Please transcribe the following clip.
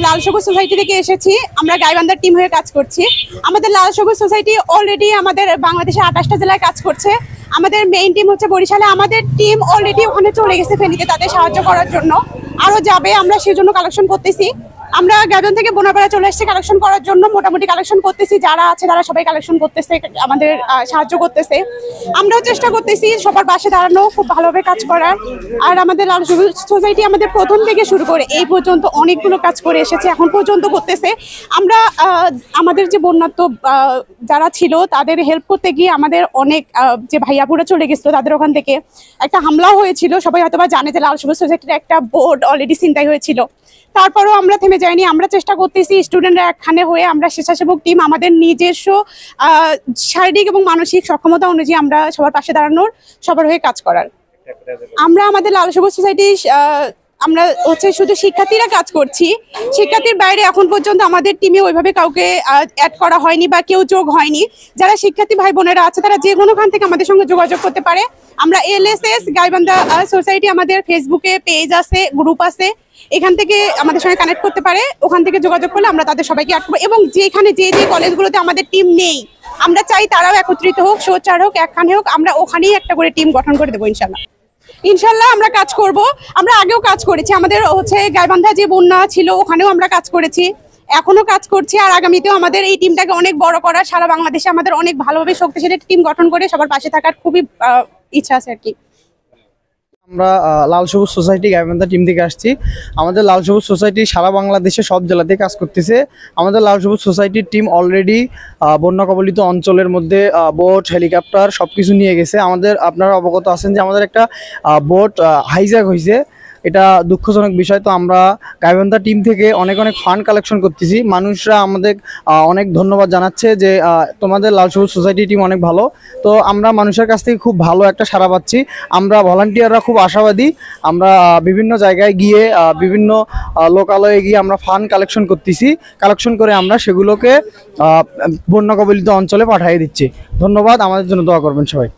লাল সবুজ সোসাইটি থেকে এসেছি। আমরা গাইবান্ধার টিম হয়ে কাজ করছি। আমাদের লাল সবুজ সোসাইটি অলরেডি আমাদের বাংলাদেশে 28টা জেলায় কাজ করছে। আমাদের মেইন টিম হচ্ছে বরিশালে। আমাদের টিম অলরেডি ওখানে চলে গেছে ফেনীতে তাদের সাহায্য করার জন্য, আরো যাবে। আমরা সেই জন্য কালেকশন করতেছি। আমরা গাইবান্ধা থেকে বোনাপাড়া চলে এসেছি কালেকশন করার জন্য। মোটামুটি কালেকশন করতেছি, যারা আছে তারা সবাই কালেকশন করতেছে, আমাদের সাহায্য করতেছে। আমরাও চেষ্টা করতেছি সবার পাশে দাঁড়ানো, খুব ভালোভাবে কাজ করার। আর আমাদের লাল সবুজ সোসাইটি আমাদের প্রথম থেকে শুরু করে এই পর্যন্ত অনেকগুলো কাজ করে এসেছে, এখন পর্যন্ত করতেছে। আমরা আমাদের যে বন্যাত্ম যারা ছিল তাদের হেল্প করতে গিয়ে আমাদের অনেক যে ভাইয়াপুরা চলে গেছিল, তাদের ওখান থেকে একটা হামলাও হয়েছিল। সবাই হয়তো বা জানে যে লাল সবুজ সোসাইটির একটা বোর্ড অলরেডি ছিনতাই হয়েছিল। তারপরেও আমরা থেমে যাইনি, আমরা চেষ্টা করতেছি স্টুডেন্টরা একখানে হয়ে। আমরা স্বেচ্ছাসেবক টিম, আমাদের নিজস্ব শারীরিক এবং মানসিক সক্ষমতা অনুযায়ী আমরা সবার পাশে দাঁড়ানোর, সবার হয়ে কাজ করার। আমরা আমাদের লাল সবুজ সোসাইটি আমরা হচ্ছে শুধু শিক্ষার্থীরা কাজ করছি। শিক্ষার্থীর বাইরে এখন পর্যন্ত আমাদের টিমে ওইভাবে কাউকে অ্যাড করা হয়নি বা কেউ যোগ হয়নি। যারা শিক্ষার্থী ভাই বোনেরা আছে তারা যে কোনোখান থেকে আমাদের সঙ্গে যোগাযোগ করতে পারে। আমরা LSS গাইবান্ধা সোসাইটি, আমাদের ফেসবুকে পেজ আছে, গ্রুপ আছে, এখান থেকে আমাদের সঙ্গে কানেক্ট করতে পারে। ওখান থেকে যোগাযোগ করলে আমরা তাদের সবাইকে অ্যাড করবো। এবং যেখানে যে কলেজগুলোতে আমাদের টিম নেই, আমরা চাই তারাও একত্রিত হোক, সোচ্চার হোক, একখানে হোক। আমরা ওখানেই একটা করে টিম গঠন করে দেবো ইনশাল্লাহ আমরা কাজ করব। আমরা আগেও কাজ করেছি, আমাদের হচ্ছে গাইবান্ধা যে বন্যা ছিল ওখানেও আমরা কাজ করেছি, এখনো কাজ করছি। আর আগামীতেও আমাদের এই টিমটাকে অনেক বড় করার, সারা বাংলাদেশে আমাদের অনেক ভালোভাবে শক্তিশালী টিম গঠন করে সবার পাশে থাকার খুবই ইচ্ছা আছে আর কি। আমরা লাল সবুজ সোসাইটি গাইবান্ধা টিম থেকে আসছি। আমাদের লাল সবুজ সোসাইটি সারা বাংলাদেশে সব জেলাতে কাজ করতেছে। আমাদের লাল সবুজ সোসাইটির টিম অলরেডি বন্যা কবলিত অঞ্চলের মধ্যে বোট, হেলিকপ্টার সবকিছু নিয়ে গেছে। আপনারা অবগত আছেন যে আমাদের একটা বোট হাইজ্যাক হয়েছে, এটা দুঃখজনক বিষয়। তো আমরা গাইবান্ধা টিম থেকে অনেক ফান্ড কালেকশন করতেছি। মানুষরা আমাদের অনেক ধন্যবাদ জানাচ্ছে যে তোমাদের লাল সবুজ সোসাইটি টিম অনেক ভালো। তো আমরা মানুষের কাছ থেকে খুব ভালো একটা সাড়া পাচ্ছি। আমরা ভলান্টিয়াররা খুব আশাবাদী। আমরা বিভিন্ন জায়গায় গিয়ে, বিভিন্ন লোকালয়ে গিয়ে আমরা ফান্ড কালেকশন করতেছি। কালেকশন করে আমরা সেগুলোকে বন্যা কবলিত অঞ্চলে পাঠিয়ে দিচ্ছি। ধন্যবাদ, আমাদের জন্য দোয়া করবেন সবাই।